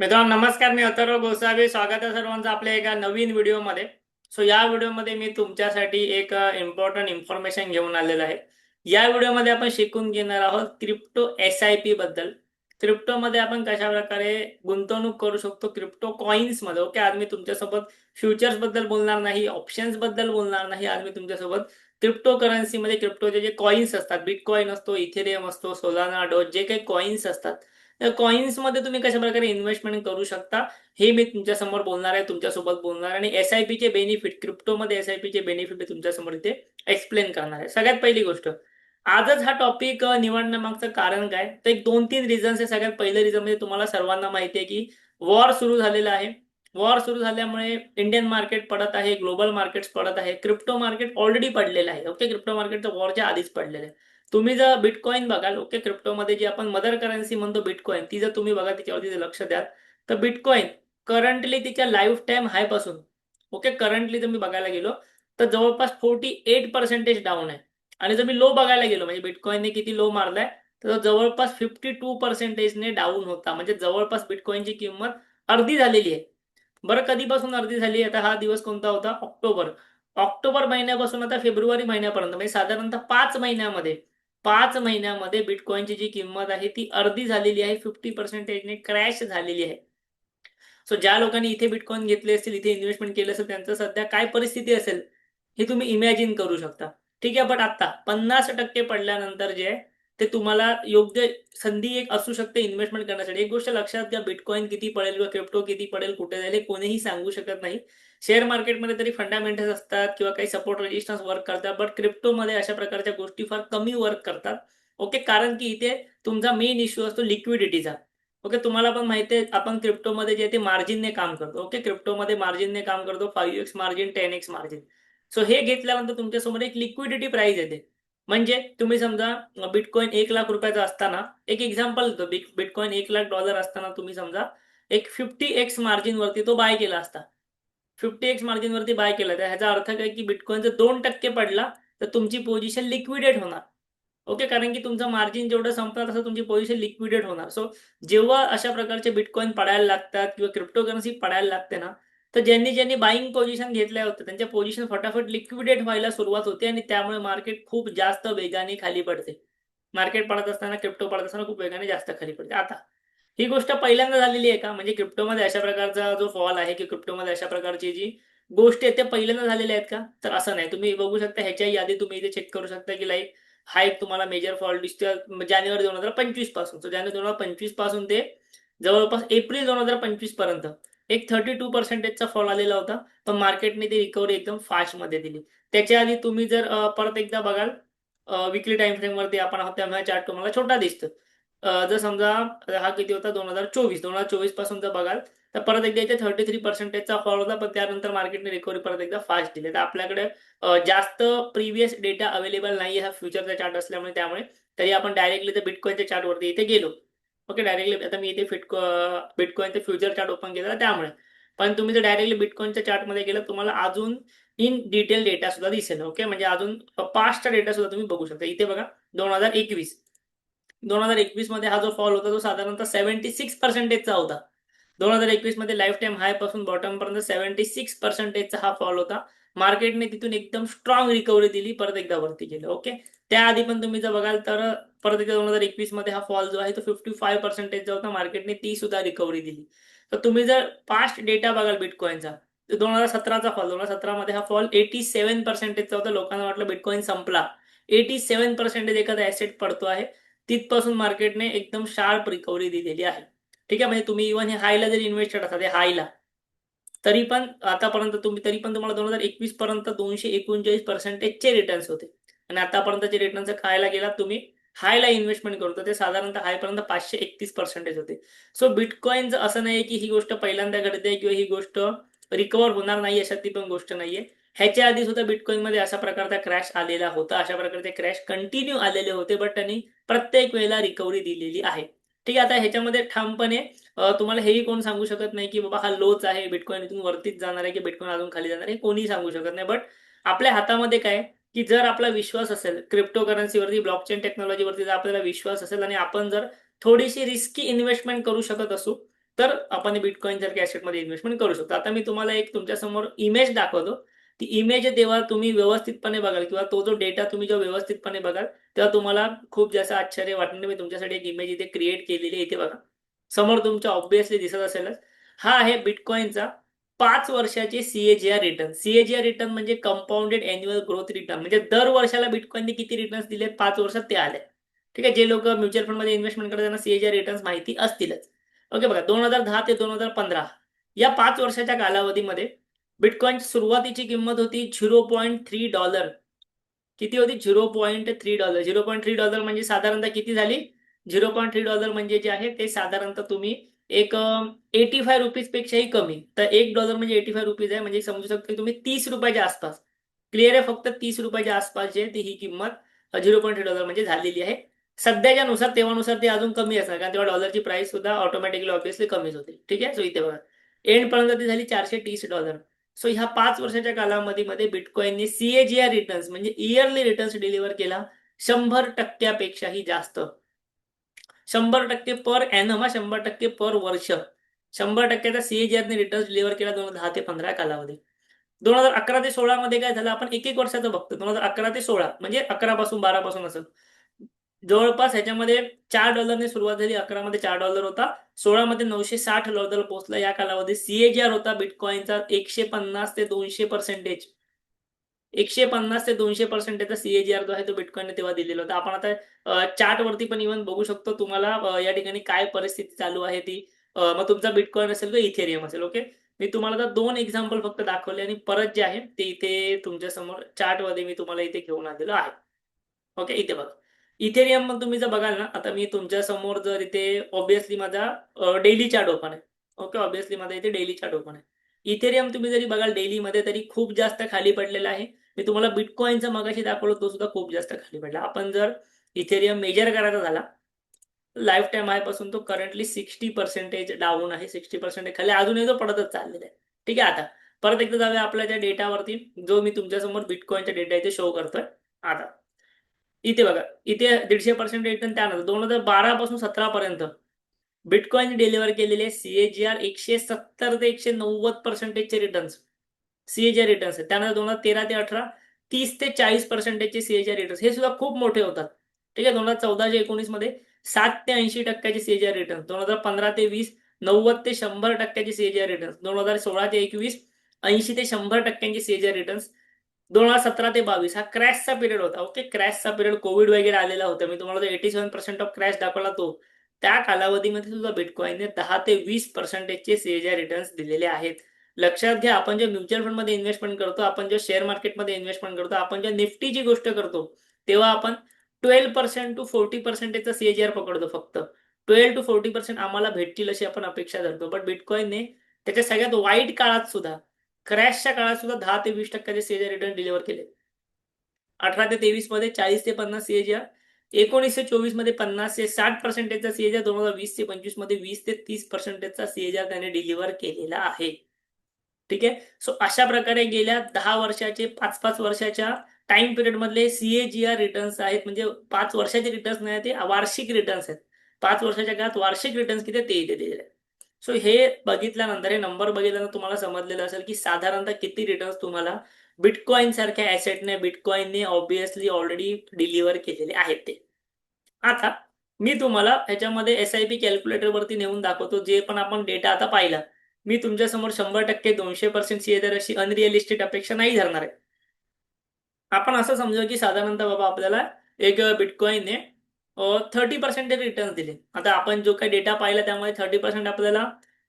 मित्रांनो नमस्कार. मी अथर्व गोसावी. स्वागत आहे सर्वांचं आपल्या एका नवीन व्हिडिओमध्ये. या व्हिडिओमध्ये मी तुमच्यासाठी एक इम्पॉर्टंट इन्फॉर्मेशन घेऊन आलेलं आहे. या व्हिडिओमध्ये आपण शिकून घेणार आहोत क्रिप्टो SIP बद्दल. क्रिप्टोमध्ये आपण कशा प्रकारे गुंतवणूक करू शकतो क्रिप्टो कॉइन्स मध्ये. ओके, आज मी तुमच्यासोबत फ्युचर्स बद्दल बोलणार नाही, ऑप्शन्स बद्दल बोलणार नाही. आज मी तुमच्यासोबत क्रिप्टो करन्सी मध्ये क्रिप्टोचे जे कॉइन्स असतात, बिटकॉइन असतो, इथेरियम असतो, सोलाना, डोज, जे काही कॉइन्स असतात त्या कॉइन्स मध्ये तुम्ही कशा प्रकारे इन्व्हेस्टमेंट करू शकता हे मी तुमच्या समोर बोलणार आहे, तुमच्यासोबत बोलणार आहे. आणि SIP चे बेनिफिट, क्रिप्टोमध्ये SIP चे बेनिफिट मी तुमच्या समोर इथे एक्सप्लेन करणार आहे. सगळ्यात पहिली गोष्ट, आजच हा टॉपिक निवडण्यामागचं कारण काय, तर एक दोन तीन रिझन्स आहे. सगळ्यात पहिलं रिझन म्हणजे तुम्हाला सर्वांना माहिती आहे की वॉर सुरू झालेला आहे. वॉर सुरू झाल्यामुळे इंडियन मार्केट पडत आहे, ग्लोबल मार्केट्स पडत आहे, क्रिप्टो मार्केट ऑलरेडी पडलेलं आहे. ओके, क्रिप्टो मार्केट वॉरच्या आधीच पडलेलं आहे. तुम्ही जर बिटकॉइन बघाल, ओके, क्रिप्टोमध्ये जी आपण मदर करन्सी म्हणतो बिटकॉइन, ती जर तुम्ही बघा, त्याच्यावरती जर लक्ष द्याल तर बिटकॉइन करंटली तिच्या लाईफ टाईम हाय पासून, ओके, करंटली जर मी बघायला गेलो तर जवळपास 48% डाऊन आहे. आणि जर मी लो बघायला गेलो म्हणजे बिटकॉइनने किती लो मारलाय, तर जवळपास 52%ने डाऊन होता. म्हणजे जवळपास बिटकॉइनची किंमत अर्धी झालेली आहे. बरं, कधीपासून अर्धी झाली? आता हा दिवस कोणता होता? ऑक्टोबर. ऑक्टोबर महिन्यापासून आता फेब्रुवारी महिन्यापर्यंत म्हणजे साधारणतः 5 महिन्यामध्ये बिटकॉइनची जी किंमत आहे ती अर्धी झालेली आहे, 50%ने क्रॅश झालेली आहे. सो ज्या लोकांनी इथे बिटकॉइन घेतले असतील, इथे इन्व्हेस्टमेंट केलं असेल, त्यांचं सध्या काय परिस्थिती असेल हे तुम्ही इमॅजिन करू शकता. ठीक आहे, बट आता 50% पडल्यानंतर जे आहे ते तुम्हाला योग्य संधी एक असू शकते इन्व्हेस्टमेंट करण्यासाठी. एक गोष्ट लक्षात घ्या, बिटकॉइन किती पडेल किंवा क्रिप्टो किती पडेल, कुठे जाईल, हे कोणीही सांगू शकत नाही. शेअर मार्केटमध्ये तरी फंडामेंटल्स असतात किंवा काही सपोर्ट रेजिस्टन्स वर्क करतात, बट क्रिप्टोमध्ये अशा प्रकारच्या गोष्टी फार कमी वर्क करतात. ओके, कारण की इथे तुमचा मेन इश्यू असतो लिक्विडिटीचा. ओके, तुम्हाला पण माहिती आहे आपण क्रिप्टोमध्ये जे ते मार्जिनने काम करतो. ओके, क्रिप्टोमध्ये मार्जिनने काम करतो, 5x margin, 10x margin. So हे घेतल्यानंतर तुमच्यासमोर एक लिक्विडिटी प्राइस येते. म्हणजे तुम्ही समजा बिटकॉइन 1 लाख रुपयाचा असताना, एक एक्झाम्पल देतो, बिटकॉइन $1 लाख असताना तुम्ही समजा एक 50x मार्जिन वरती तो बाय केला असता. 50x मार्जिन वरती बाय केला तर ह्याचा अर्थ काय की बिटकॉइन जर 2% पडला तर तुमची पोझिशन लिक्विडेट होणार. ओके, कारण की तुमचं मार्जिन जेवढं संपणार तसं तुमची पोझिशन लिक्विडेट होणार. सो जेव्हा अशा प्रकारचे बिटकॉइन पडायला लागतात किंवा क्रिप्टोकरन्सी पडायला लागते ना, तर ज्यांनी ज्यांनी बाईंग पोझिशन घेतल्या होत्या त्यांच्या पोझिशन फटाफट लिक्विडेट व्हायला सुरुवात होते आणि त्यामुळे मार्केट खूप जास्त वेगाने खाली पडते. मार्केट पडत असताना, क्रिप्टो पडत असताना खूप वेगाने जास्त खाली पडते. आता ही गोष्ट पहिल्यांदा झालेली आहे का? म्हणजे क्रिप्टोमध्ये अशा प्रकारचा जो फॉल आहे की क्रिप्टोमध्ये अशा प्रकारची जी गोष्टी आहेत त्या पहिल्यांदा झालेल्या आहेत का? तर असं नाही. तुम्ही बघू शकता, ह्याच्याही आधी तुम्ही इथे चेक करू शकता की लाईक हा एक तुम्हाला मेजर फॉल दिसतोय जानेवारी 2025 पासून. तर जानेवारी 2025 पासून ते जवळपास एप्रिल 2025 पर्यंत एक 32% चा फॉल आलेला होता. पण मार्केटने ती रिकव्हरी एकदम फास्टमध्ये दिली. त्याच्या आधी तुम्ही जर परत एकदा बघाल वीकली टाईम फ्रेमवरती आपण आहोत, त्यामुळे चार्ट तुम्हाला छोटा दिसतो. जर समजा हा किती होता 2024 पासून जर बघाल तर परत एकदा इथे 33%चा फॉल होता, पण त्यानंतर मार्केटने रिकव्हरी परत एकदा फास्ट दिली. तर आपल्याकडे जास्त प्रिव्हियस डेटा अवेलेबल नाही आहे हा फ्युचरचा चार्ट असल्यामुळे, त्यामुळे तरी आपण डायरेक्टली तर बिटकॉइनच्या चार्टवरती इथे गेलो. ओके, डायरेक्टली आता मी इथे बिटकॉइनचा फ्युचर चार्ट ओपन केला त्यामुळे. पण तुम्ही जर डायरेक्टली बिटकॉइनच्या चार्टमध्ये गेलं तुम्हाला अजून इन डिटेल डेटा सुद्धा दिसेल. ओके, म्हणजे अजून पास्टचा डेटा सुद्धा तुम्ही बघू शकता. इथे बघा 2021 2021 मध्ये हा जो फॉल होता तो साधारणतः 76%चा होता. 2021 मध्ये लाईफ टाईम हाय पासून बॉटम पर्यंत 76%चा हा फॉल होता. मार्केटने तिथून एकदम स्ट्रॉंग रिकव्हरी दिली, परत एकदा वरती गेलं. ओके, त्याआधी पण तुम्ही जर बघाल तर परत एकदा 2021 मध्ये हा फॉल जो आहे तो 55%चा होता. मार्केटने ती सुद्धा रिकव्हरी दिली. तर तुम्ही जर पास्ट डेटा बघाल बिटकॉइनचा, तर 2017चा फॉल, 2017 मध्ये हा फॉल 87%चा होता. लोकांना वाटलं बिटकॉइन संपला. 87% एखादा ऍसेट पडतो आहे, तिथपासून मार्केटने एकदम शार्प रिकव्हरी दिलेली आहे. ठीक आहे, म्हणजे तुम्ही इव्हन हे हायला जरी इन्व्हेस्टेड असाल, हे हायला, तरी पण आतापर्यंत तुम्ही, तरी पण तुम्हाला 2021 पर्यंत 239%चे रिटर्न्स होते. आणि आतापर्यंतचे रिटर्न्स खायला गेला तुम्ही हायला इन्व्हेस्टमेंट करतो ते साधारणतः हायपर्यंत 531% होते. सो बिटकॉइनचं असं नाही की ही गोष्ट पहिल्यांदा घडते किंवा ही गोष्ट रिकवर होणार नाही, अशातली पण गोष्ट नाहीये. ह्याच्या आधी सुद्धा बिटकॉइनमध्ये अशा प्रकारचा क्रॅश आलेला होता, अशा प्रकारचे क्रॅश कंटिन्यू आलेले होते, बट त्यांनी प्रत्येक वेळेला रिकव्हरी दिलेली आहे. ठीक आहे, आता ह्याच्यामध्ये ठामपणे तुम्हाला हेही कोण सांगू शकत नाही की बाबा हा लोच आहे, बिटकॉइन इथून वरतीच जाणार आहे की बिटकॉइन अजून खाली जाणार आहे, कोणीही सांगू शकत नाही. बट आपल्या हातामध्ये काय, की जर आपला विश्वास असेल क्रिप्टो करन्सीवरती, ब्लॉकचेन टेक्नॉलॉजीवरती, जर आपल्याला विश्वास असेल आणि आपण जर थोडीशी रिस्की इन्व्हेस्टमेंट करू शकत असू, तर आपण बिटकॉइन सारख्या ॲसेटमध्ये इन्व्हेस्टमेंट करू शकतो. आता मी तुम्हाला एक तुमच्यासमोर इमेज दाखवतो. ती इमेज जेव्हा तुम्ही व्यवस्थितपणे बघाल किंवा तो जो डेटा तुम्ही जेव्हा व्यवस्थितपणे बघाल, तेव्हा तुम्हाला खूप जास्त आश्चर्य वाटणार. मी तुमच्यासाठी एक इमेज इथे क्रिएट केलेली आहे. इथे बघा. समोर तुमच्या ऑब्व्हियसली दिसत असेलच. हा आहे बिटकॉइनचा 5 वर्षाचे सीएजीआर रिटर्न. सीएजीआर रिटर्न म्हणजे कंपाउंडेड एन्युअल ग्रोथ रिटर्न. म्हणजे दर वर्षाला बिटकॉइनने किती रिटर्न्स दिले 5 वर्षात ते आले. ठीक आहे. जे लोक म्युच्युअल फंडमध्ये इन्व्हेस्टमेंट करतात त्यांना सीएजीआर रिटर्न्स माहिती असतीलच. ओके बघा. 2010 ते 2015 या 5 वर्षाच्या कालावधीमध्ये बिटकॉइनची सुरुवातीची किंमत होती $0.3. किती होती? $0.3. $0.3 म्हणजे साधारणतः किती झाली? $0.3 म्हणजे जे आहे ते साधारणतः तुम्ही एक ₹85 पेक्षाही कमी. तर $1 म्हणजे ₹85 आहे. म्हणजे समजू शकता तुम्ही ₹30च्या आसपास. क्लिअर आहे? फक्त ₹30च्या आसपास जे ती ही किंमत $0.3 म्हणजे झालेली आहे. सध्याच्या नुसार तेव्हानुसार ते अजून कमी असणार कारण तेव्हा डॉलरची प्राइस सुद्धा ऑटोमॅटिकली ऑब्व्हियसली कमीच होते. ठीक आहे. सो इथे बघा. एंड पर्यंत ती झाली $430. सो ह्या 5 वर्षाच्या कालावधीमध्ये बिटकॉइनने सीएजीआर रिटर्न्स म्हणजे इयरली रिटर्न्स डिलिव्हर केला 100%पेक्षाही जास्त. 100% पर ॲनम, 100% पर वर्ष. 100%चा सीएजीआरने रिटर्न्स डिलिव्हर केला 2010 ते 15 कालावधी. 2011 ते 16 मध्ये काय झालं? आपण एक वर्षाचं बघतो. 2011 ते 16 म्हणजे 11 पासून 12 पासून असेल. जवळपास ह्याच्यामध्ये $4 सुरुवात झाली. 11 मध्ये $4 होता. 16 मध्ये $960 पोहोचला. या कालावधीत सीएजीआर होता बिटकॉइनचा 150 ते 200%. 150 ते 200%चा सीएजीआर जो आहे तो बिटकॉइनने तेव्हा दिलेला होता. आपण आता चार्ट वरती पण इव्हन बघू शकतो. तुम्हाला या ठिकाणी काय परिस्थिती चालू आहे ती. मग तुमचा बिटकॉइन असेल किंवा इथेरियम असेल. ओके. मी तुम्हाला आता 2 एक्झाम्पल फक्त दाखवले आणि परत जे आहे ते इथे तुमच्यासमोर चार्टमध्ये मी तुम्हाला इथे घेऊन आलेलो आहे. ओके. इथे बघा. इथेरियम मग तुम्ही जर बघाल ना, आता मी तुमच्यासमोर जर इथे ऑब्व्हियसली माझा डेली चार्ट ओपन आहे. ओके. ऑब्व्हियसली माझा इथे डेली चार्ट ओपन आहे. इथेरियम तुम्ही जरी बघाल डेलीमध्ये तरी खूप जास्त खाली पडलेला आहे. मी तुम्हाला बिटकॉइनचा मगाशी दाखवलं तो सुद्धा खूप जास्त खाली पडला. आपण जर इथेरियम मेजर करायचा झाला, लाईफ टाईम हायपासून तो करंटली 60% डाऊन आहे. 60% खाली अजूनही तो पडतच चाललेला आहे. ठीक आहे. आता परत एकदा जाऊया आपल्या त्या डेटावरती जो मी तुमच्यासमोर बिटकॉइनचा डेटा इथे शो करतोय. आता इथे बघा. इथे 150% रिटर्न त्यानंतर 2012 पासून 17 पर्यंत बिटकॉइन डिलिव्हर केलेले सीएजीआर 170 ते 190%चे रिटर्न्स. सीएजीआर रिटर्न्स आहेत. त्यानंतर 2013 ते 18 30 ते 40%चे सीएजीआर रिटर्न्स. हे सुद्धा खूप मोठे होतात. ठीक आहे. 2014 ते 19 मध्ये 7 ते 80% सीएजीआर रिटर्न्स. 2015 ते 20 90 ते 100% सीएजीआर रिटर्न्स. 2016 ते 21 80 ते 100% सीएजीआर रिटर्न्स. 2017 ते 22 हा क्रॅशचा पिरियड होता. ओके. क्रॅशचा पिरियड कोविड वगैरे आलेला होता. मी तुम्हाला 87% ऑफ क्रॅश दाखवला तो. त्या कालावधीमध्ये सुद्धा बिटकॉइनने 10 ते 20%चे सीएजीआर रिटर्न्स दिलेले आहेत. लक्षात घ्या आपण जे म्युच्युअल फंडमध्ये इन्व्हेस्टमेंट करतो, आपण जे शेअर मार्केटमध्ये इन्व्हेस्टमेंट करतो, आपण जे निफ्टीची गोष्ट करतो, तेव्हा आपण 12% टू 40%चा सीएजीआर पकडतो फक्त. 12 टू 40% आम्हाला भेटतील अशी आपण अपेक्षा धरतो. बट बिटकॉइनने त्याच्या सगळ्यात वाईट काळात सुद्धा, क्रॅशच्या काळात सुद्धा 10 ते 20% सीएजीआर रिटर्न डिलिव्हर केले. 18 ते 23 मध्ये 40 ते 50 सीएजीआर. 19 ते 24 मध्ये 50 ते 60%चा सीएजीआर. 2020 ते 25 मध्ये 20 ते 30%चा सीएजीआर त्याने डिलिव्हर केलेला आहे. ठीक आहे. सो अशा प्रकारे गेल्या 10 वर्षाचे 5-5 वर्षाच्या टाइम पिरियड मधले सीएजीआर रिटर्न्स आहेत. म्हणजे 5 वर्षाचे रिटर्न्स नाही ते वार्षिक रिटर्न्स आहेत. 5 वर्षाच्या काळात वार्षिक रिटर्न्स किती ते इथे दिलेले आहेत. सो हे बघितल्यानंतर हे नंबर बघितल्यानंतर तुम्हाला समजलेलं असेल की साधारणतः किती रिटर्न्स तुम्हाला बिटकॉइन सारख्या ॲसेटने बिटकॉइनने ऑब्व्हियसली ऑलरेडी डिलिव्हर केलेले आहेत ते. आता मी तुम्हाला ह्याच्यामध्ये एस-आय-पी कॅल्क्युलेटरवरती नेऊन दाखवतो. जे पण आपण डेटा आता पाहिला. मी तुमच्यासमोर 100% 200% सीएजीआर अशी अनरिअलिस्टिक अपेक्षा नाही धरणार आहे. आपण असं समजू की साधारणतः बाबा आपल्याला एक बिटकॉइनने 30% रिटर्न्स दिले. आता आपण जो काही डेटा पाहिला त्यामध्ये 30% आपल्याला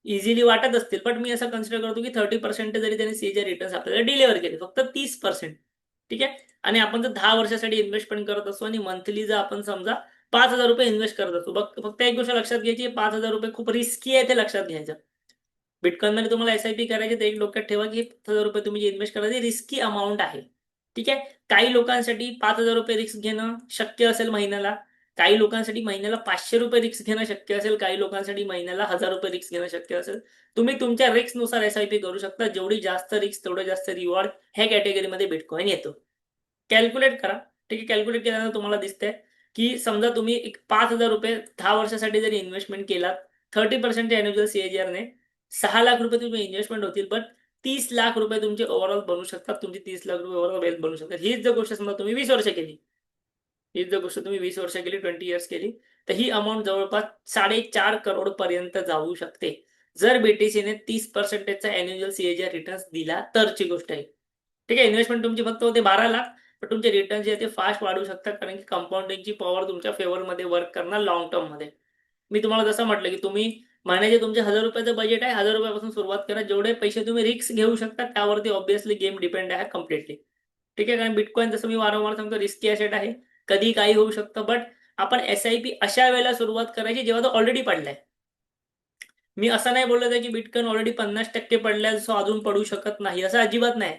इझिली वाटत असतील. बट मी असं कन्सिडर करतो की 30% जरी त्यांनी सीएजीआर रिटर्न्स आपल्याला डिलिव्हर केले. फक्त 30%. ठीक आहे. आणि आपण जर 10 वर्षासाठी इन्व्हेस्टमेंट करत असतो आणि मंथली जर आपण समजा ₹5,000 इन्व्हेस्ट करत असतो. फक्त एक गोष्ट लक्षात घ्यायची ₹5,000 खूप रिस्की आहे ते लक्षात घ्यायचं. बिटकॉइनमध्ये तुम्हाला एस-आय-पी करायची तर एक डोक्यात ठेवा की ₹5,000 तुम्ही जे इन्व्हेस्ट करायची रिस्की अमाउंट आहे. ठीक आहे. काही लोकांसाठी ₹5,000 रिस्क घेणं शक्य असेल महिन्याला. काही लोकांसाठी महिन्याला ₹500 रिस्क घेणं शक्य असेल. काही लोकांसाठी महिन्याला ₹1,000 रिस्क घेणं शक्य असेल. तुम्ही तुमच्या रिस्कनुसार एस-आय-पी करू शकता. जेवढी जास्त रिस्क तेवढं जास्त रिवॉर्ड ह्या कॅटेगरीमध्ये बिटकॉइन येतो. कॅल्क्युलेट करा. ठीक आहे. कॅल्क्युलेट केल्यानंतर तुम्हाला दिसतंय की समजा तुम्ही एक ₹5,000 10 वर्षासाठी जरी इन्व्हेस्टमेंट केलात 30% अॅन्युअल CAGR ने 6 लाख रुपये तुम्ही इन्व्हेस्टमेंट होतील, पण 30 लाख रुपये तुमचे ओव्हरऑल बनू शकतात. तुमची 30 लाख रुपये ओव्हरऑल वेल्थ बनू शकतात. हीच जर गोष्ट समजा तुम्ही 20 वर्ष केली, हीच जर गोष्ट तुम्ही 20 वर्ष केली, 20 इयर्स केली, तर ही अमाऊंट जवळपास 4.5 करोड पर्यंत जाऊ शकते. जर BTCने 30%चा अॅन्युअल CAGR रिटर्न्स दिला तरची गोष्ट आहे. ठीक आहे, इन्व्हेस्टमेंट तुमची फक्त होते 12 लाख, पण तुमचे रिटर्न जे आहे ते फास्ट वाढू शकतात, कारण की कंपाऊंडिंगची पॉवर तुमच्या फेवरमध्ये वर्क करणार लॉंग टर्ममध्ये. मी तुम्हाला जसं म्हटलं की तुम्ही महिन्याचे तुमचे 1000 रुपयाचं बजेट आहे, 1000 रुपयापासून सुरुवात करा. जेवढे पैसे तुम्ही रिस्क घेऊ शकता त्यावरती ऑब्व्हियसली गेम डिपेंड आहे कम्प्लिटली. ठीक आहे, कारण बिटकॉइन जसं मी वारंवार सांगतो रिस्की ॲसेट आहे, कधी काही होऊ शकतं. बट आपण SIP अशा वेळेला सुरुवात करायची जेव्हा तो ऑलरेडी पडलाय. मी असं नाही बोलत आहे की बिटकॉइन ऑलरेडी 50% पडलाय, सो अजून पडू शकत नाही, असं अजिबात नाही.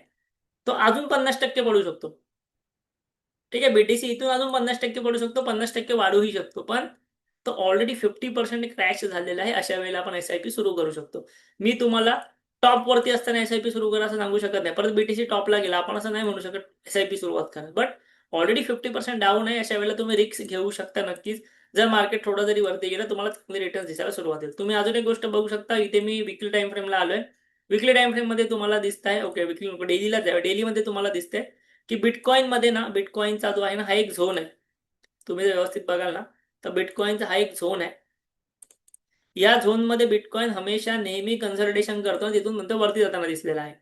तो अजून 50% पडू शकतो. ठीक आहे, BTC इथून अजून 50% पडू शकतो, 50% वाढूही शकतो, पण तो ऑलरेडी 50% क्रॅश झालेला आहे. अशा वेळेला आपण SIP सुरू करू शकतो. मी तुम्हाला टॉप वरती असताना SIP सुरू करा असं सांगू शकत नाही. परत BTC टॉपला गेला, आपण असं नाही म्हणू शकत SIP सुरुवात करा. बट ऑलरेडी 50% डाऊन आहे, अशा वेळेला तुम्ही रिस्क घेऊ शकता नक्कीच. जर मार्केट थोडं जरी वरती गेलं, तुम्हाला चांगले रिटर्न्स दिसायला सुरुवात होईल. तुम्ही अजून एक गोष्ट बघू शकता, इथे मी विकली टाइम फ्रेमला आलोय. विकली टाइम फ्रेममध्ये तुम्हाला दिसतंय, ओके विकली नको डेलीला जाऊया. डेलीमध्ये तुम्हाला दिसतंय की बिटकॉइनमध्ये ना, बिटकॉइनचा जो आहे ना, हा एक झोन आहे. तुम्ही जर व्यवस्थित बघाल ना, तर बिटकॉइनचा हा एक झोन आहे. या झोनमध्ये बिटकॉइन हमेशा नेहमी कन्सल्टेशन करतो, तिथून नंतर वरती जाताना दिसलेला आहे.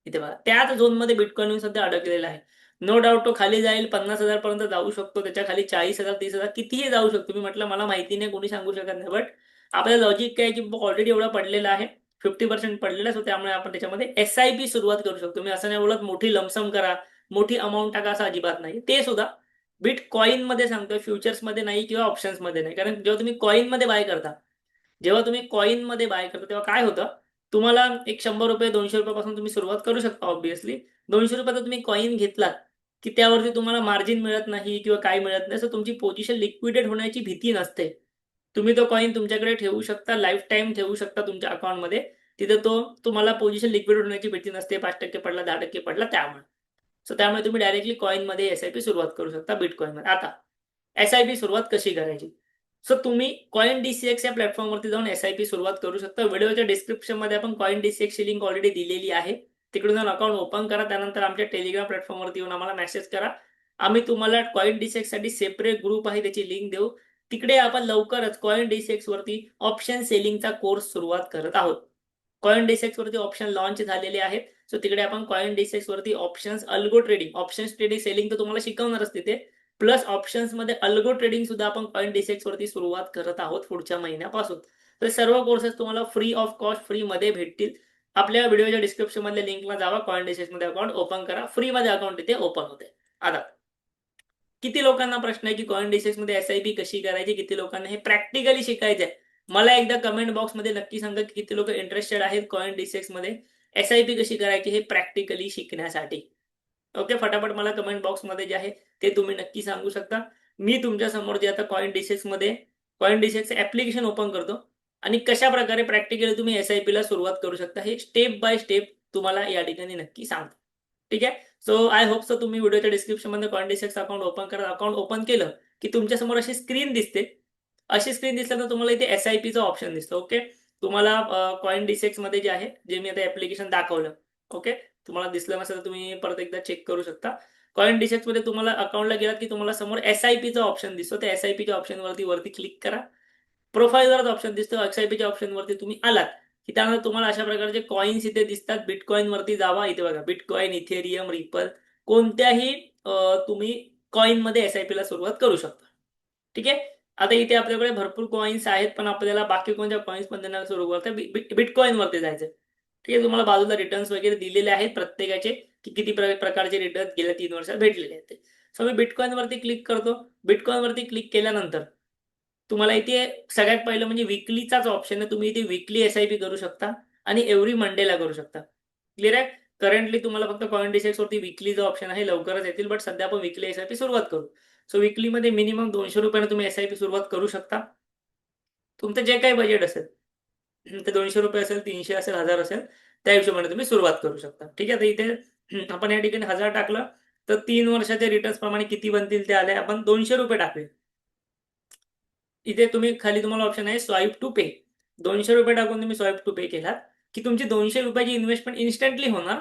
इथे बघा, त्याच झोनमध्ये बिटकॉइन सध्या अडकलेला आहे. नो डाऊट तो खाली जाईल, 50,000 पर्यंत जाऊ शकतो, त्याच्या खाली 40,000 30,000 कितीही जाऊ शकतो. मी म्हटलं मला माहिती नाही, कोणी सांगू शकत नाही. बट आपलं लॉजिक काय की ऑलरेडी एवढा पडलेला आहे, 50% पडलेला आहे, त्यामुळे आपण त्याच्यामध्ये SIP सुरुवात करू शकतो. मी असं नाही बोलत मोठी लमसम करा, मोठी अमाऊंट टाका, असं अजिबात नाही. ते सुद्धा बिटकॉइनमध्ये सांगतोय, फ्युचर्समध्ये नाही किंवा ऑप्शन्समध्ये नाही. कारण जेव्हा तुम्ही कॉइनमध्ये बाय करता, जेव्हा तुम्ही कॉइनमध्ये बाय करता तेव्हा काय होतं, तुम्हाला एक 100 रुपये 200 रुपयापासून तुम्ही सुरुवात करू शकता. ऑब्व्हियसली 200 रुपयाचा तुम्ही कॉइन घेतलात की त्यावरती तुम्हाला मार्जिन मिळत नाही किंवा काय मिळत नाही, असं तुमची पोझिशन लिक्विडेट होण्याची भीती नसते. तुम्ही तो कॉइन तुमच्याकडे ठेवू शकता, लाईफ टाईम ठेवू शकता तुमच्या अकाउंटमध्ये. तिथे तो तुम्हाला पोझिशन लिक्विडेट होण्याची भीती नसते. 5% पडला, 10% पडला त्यामुळे. सो त्यामुळे तुम्ही डायरेक्टली कॉइनमध्ये SIP सुरुवात करू शकता बिटकॉइनमध्ये. आता SIP सुरुवात कशी करायची? सो तुम्ही कॉइन DCX या प्लॅटफॉर्मवरती जाऊन SIP सुरुवात करू शकता. व्हिडिओच्या डिस्क्रिप्शनमध्ये आपण कॉइन DCX ची लिंक ऑलरेडी दिलेली आहे. तिकडून जाऊन अकाउंट ओपन करा. त्यानंतर आमच्या टेलिग्राम प्लॅटफॉर्मवरती येऊन आम्हाला मेसेज करा. आम्ही तुम्हाला कॉइन DCX साठी सेपरेट ग्रुप आहे, त्याची लिंक देऊ. तिकडे आपण लवकरच कॉइन DCX वरती ऑप्शन सेलिंगचा कोर्स सुरुवात करत आहोत. कॉइन DCX वरती ऑप्शन लॉन्च झालेले आहेत. सो तिकडे आपण कॉइन DCX वरती options, algo trading, options trading selling तर तुम्हाला शिकवणारच तिथे, प्लस ऑप्शन्समध्ये अल्गो ट्रेडिंग सुद्धा आपण कॉइन DCX वरती सुरुवात करत आहोत पुढच्या महिन्यापासून. तर सर्व कोर्सेस तुम्हाला फ्री ऑफ कॉस्ट, फ्रीमध्ये भेटतील. आपल्या व्हिडिओच्या डिस्क्रिप्शन मधल्या लिंकला जावा, कॉइन DCX मध्ये अकाउंट ओपन करा, फ्रीमध्ये अकाउंट तिथे ओपन होते. आता किती लोकांना प्रश्न आहे की कॉइन DCX मध्ये SIP कशी करायची, किती लोकांना हे प्रॅक्टिकली शिकायचं आहे. मला एकदा कमेंट बॉक्समध्ये नक्की सांगा की किती लोक इंटरेस्टेड आहेत कॉइन DCX मध्ये SIP कशी करायची हे प्रॅक्टिकली शिकण्यासाठी. ओके, फटाफट मला कमेंट बॉक्समध्ये जे आहे ते तुम्ही नक्की सांगू शकता. मी तुमच्या समोर जे आता कॉइन DCX ऍप्लिकेशन ओपन करतो आणि कशा प्रकारे प्रॅक्टिकली तुम्ही SIP ला सुरुवात करू शकता हे स्टेप बाय स्टेप तुम्हाला या ठिकाणी नक्की सांगतो. ठीक आहे, सो आय होप सो तुम्ही व्हिडिओच्या डिस्क्रिप्शन मध्ये कॉइन DCX अकाउंट ओपन करा. अकाउंट ओपन केलं की तुमच्या समोर अशी स्क्रीन दिसते. अशी स्क्रीन दिसल्यानंतर तुम्हाला इथे SIPचा ऑप्शन दिसतो. ओके, तुम्हाला कॉइन DCX मध्ये जे आहे, जे मी आता ऍप्लिकेशन दाखवलं, ओके, तुम्हाला दिसलं नसेल तर तुम्ही परत एकदा चेक करू शकता. कॉइन DCX मध्ये तुम्हाला अकाउंटला गेलात की तुम्हाला समोर SIPचा ऑप्शन दिसतो. त्या SIPच्या ऑप्शन वरती क्लिक करा. प्रोफाईलवरच ऑप्शन दिसतो. SIPच्या ऑप्शन वरती तुम्ही आलात की त्यानंतर तुम्हाला अशा प्रकारचे कॉइन्स इथे दिसतात. बिटकॉइन वरती जावा. इथे बघा बिटकॉइन, इथेरियम, रिपल, कोणत्याही तुम्ही कॉइन मध्ये SIP ला सुरुवात करू शकता. ठीक आहे, आता इथे आपल्याकडे भरपूर कॉइन्स आहेत, पण आपल्याला बाकी कोणत्या कॉइन्स मध्ये सुरू करता बिटकॉइन वरती जायचं. ठीक आहे, तुम्हाला बाजूला रिटर्न्स वगैरे दिलेले आहेत प्रत्येकाचे की किती प्रकारचे रिटर्न गेल्या 3 वर्षात भेटलेले आहेत. सो मी बिटकॉइन वरती क्लिक करतो. बिटकॉइन वरती क्लिक केल्यानंतर तुम्हाला इथे सगळ्यात पहिलं म्हणजे विकलीचाच ऑप्शन आहे. तुम्ही इथे विकली SIP करू शकता आणि एव्हरी मंडेला करू शकता. क्लिअर आहे? करंटली तुम्हाला फक्त कॉइन DCX वरती विकलीचा ऑप्शन आहे, लवकरच येतील. बट सध्या आपण विकली SIP सुरुवात करू. सो विकलीमध्ये मिनिमम 200 रुपयाने तुम्ही SIP सुरुवात करू शकता. तुमचं जे काही बजेट असेल, ते 200 रुपये असेल, 300 असेल, 1000 असेल, त्या हिशोबाने तुम्ही सुरुवात करू शकता. ठीक आहे, तर इथे आपण या ठिकाणी 1000 टाकलं तर 3 वर्षाच्या रिटर्न्स प्रमाणे किती बनतील ते आले. आपण 200 रुपये टाकले. इथे तुम्ही खाली तुम्हाला ऑप्शन आहे स्वाईप टू पे. 200 रुपये टाकून तुम्ही स्वाईप टू पे केलात की तुमची 200 रुपयाची इन्व्हेस्टमेंट इन्स्टंटली होणार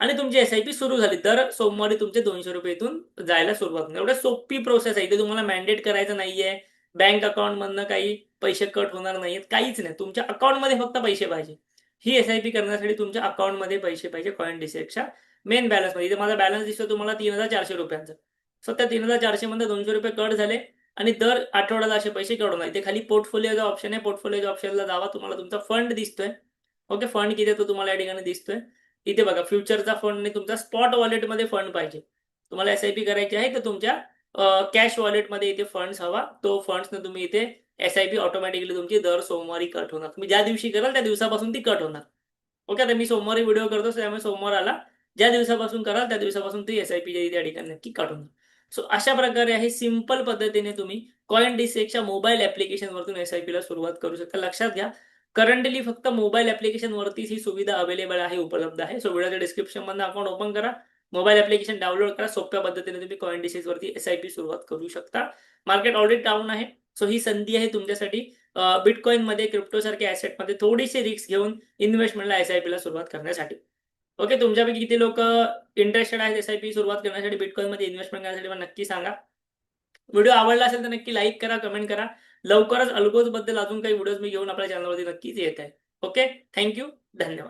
आणि तुमची एसआयपी सुरू झाली. दर सोमवारी तुमचे 200 रुपये इथून जायला सुरुवात होणार. एवढं सोपी प्रोसेस आहे. इथे तुम्हाला मॅन्डेट करायचं नाहीये. बँक अकाउंट मधनं काही पैसे कट होणार नाहीयेत, काहीच नाही. तुमच्या अकाउंटमध्ये फक्त पैसे पाहिजे. ही एसआयपी करण्यासाठी तुमच्या अकाउंटमध्ये पैसे पाहिजे कॉइन डिसेक्सच्या मेन बॅलन्स मध्ये. इथे माझा बॅलन्स दिसतो तुम्हाला 3,400 रुपयांचा. सो त्या 3,400 मध्ये 200 रुपये कट झाले आणि दर आठवड्याला असे पैसे कट होणार. इथे खाली पोर्टफोलिओचा ऑप्शन आहे. पोर्टफोलिओच्या ऑप्शनला जावा. तुम्हाला तुमचा फंड दिसतोय. ओके, फंड किती आहे तो तुम्हाला या ठिकाणी दिसतोय. इथे बघा फ्युचरचा फंड नाही, तुमचा स्पॉट वॉलेटमध्ये फंड पाहिजे. तुम्हाला एसआयपी करायची आहे तर तुमच्या कॅश वॉलेटमध्ये इथे फंड्स हवा. तो फंड्सने तुम्ही इथे एसआयपी ऑटोमॅटिकली तुमची दर सोमवारी कट होणार. तुम्ही ज्या दिवशी कराल त्या दिवसापासून ती कट होणार. ओके, आता मी सोमवारी व्हिडिओ करतो त्यामुळे सोमवार आला. ज्या दिवसापासून कराल त्या दिवसापासून ती एसआयपी त्या ठिकाणी नक्की कट होणार. सो अशा प्रकारे आहे सिंपल पद्धतीने तुम्ही कॉइन डिसेक्सच्या मोबाईल ऍप्लिकेशन वरतून एसआयपी ला सुरुवात करू शकता. लक्षात घ्या, करंटली फक्त मोबाईल ऍप्लिकेशन वरतीच ही सुविधा अवेलेबल आहे, उपलब्ध आहे. सो व्हिडिओच्या डिस्क्रिप्शन मधून अकाउंट ओपन करा, मोबाईल ऍप्लिकेशन डाउनलोड करा. सोप्या पद्धतीने तुम्ही कॉइन डिसेक्स वरती एसआयपी सुरुवात करू शकता. मार्केट ऑलरेडी डाऊन आहे. सो ही संधी आहे तुमच्यासाठी बिटकॉइन मध्ये, क्रिप्टो सारख्या ऍसेट मध्ये थोडीशी रिस्क घेऊन इन्व्हेस्टमेंटला एसआयपी ला सुरुवात करण्यासाठी. ओके, तुमच्यापैकी किती लोक इंटरेस्टेड आहेत एसआयपी सुरुवात करण्यासाठी, बिटकॉइन मध्ये इन्व्हेस्टमेंट करण्यासाठी, मला नक्की सांगा. व्हिडिओ आवडला असेल तर नक्की लाईक करा, कमेंट करा. लवकरच अल्गोज बद्दल अजून काही व्हिडिओज मी घेऊन आपल्या चॅनलवरती नक्कीच येत आहे. ओके, थँक्यू, धन्यवाद.